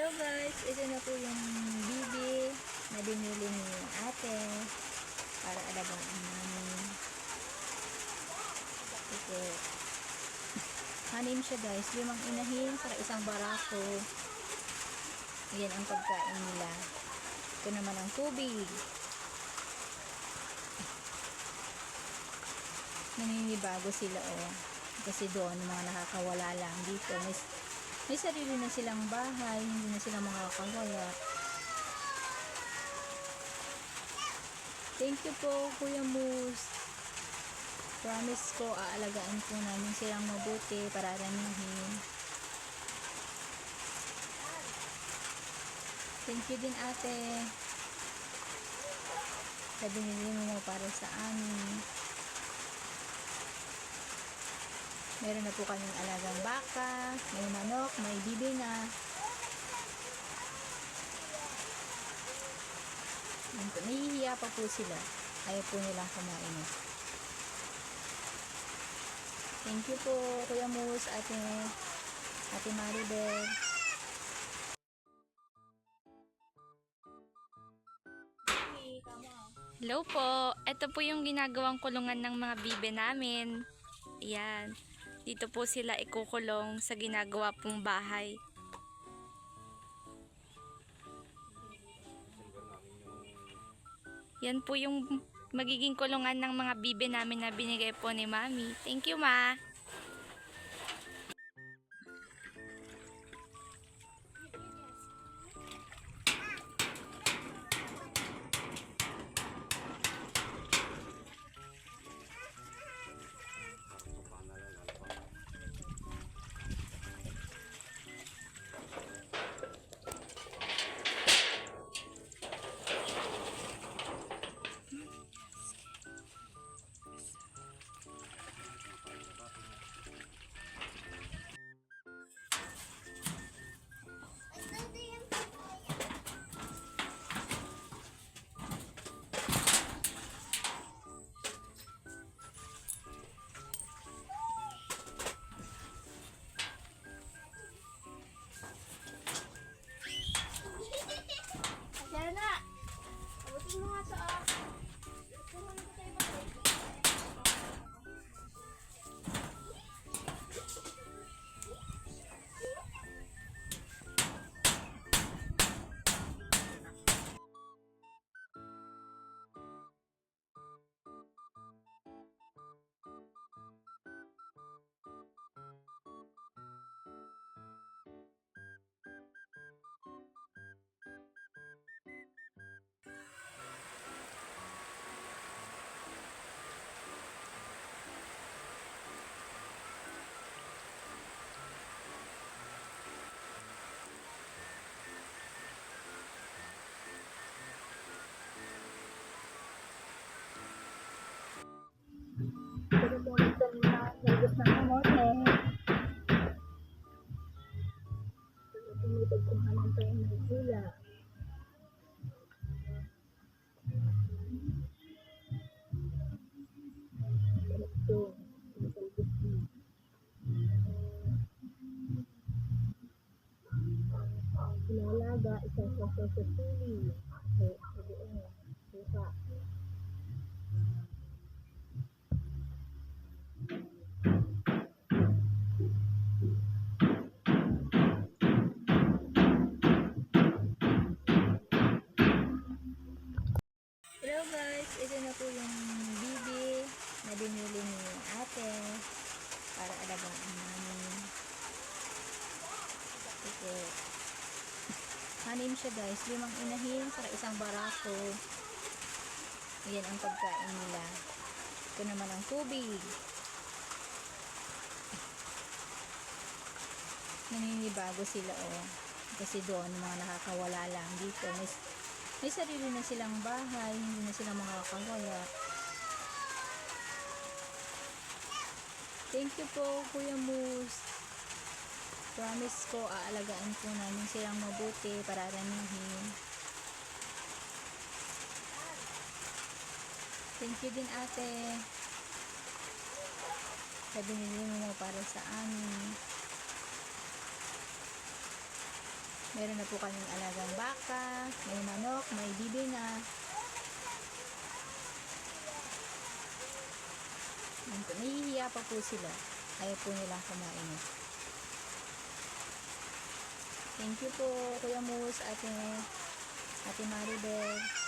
Hello guys, ito na po yung bibi na binili ni ate para alagaan namin. Ito, hanim siya guys, 5 inahin para isang barako. Yan ang pagkain nila. Ito naman ang tubig. Naninibago sila kasi doon mga nakakawala lang. Dito may sarili na silang bahay, hindi na sila makakawala. Thank you po Kuya Moose. Promise ko aalagaan po namin silang mabuti, pararamihin. Thank you din ate sa binili mo para sa amin. Meron na po kaming alagang baka, may manok, may bibi na. Nahihiya pa po sila. Ayaw po nilang kumain. Thank you po Kuya Moose, Ate Maribel. Hello po. Ito po yung ginagawang kulungan ng mga bibe namin. Ayan. Dito po sila ikukulong sa ginagawa pong bahay. Yan po yung magiging kulungan ng mga bibe namin na binigay po ni Mami. Thank you, Ma. Ito po yung nalagos ng kamote. Tumutugkuhanan pa yung nagula. Ito, nalagos na. Inalaga, isang kaso sa sili. Sa doon, suka. Hello guys, ito na po yung bibi na binili ni ate para alagaan namin. Ito, hanim siya guys, 5 inahin para isang barako. Yan ang pagkain nila. Ito naman ang tubig. Naninibago sila kasi doon mga nakakawala lang. Dito may sarili na silang bahay, hindi na sila makakawala. Thank you po Kuya Moose. Promise ko aalagaan po namin silang mabuti, pararamihin. Thank you din ate sa binili mo para sa amin. Meron na po kaming alagang baka, may manok, may bibinga. Yan po, nahihiya pa po sila. Ayaw po nilang kumain. Thank you po, Kuya Mus, Ate Maribel.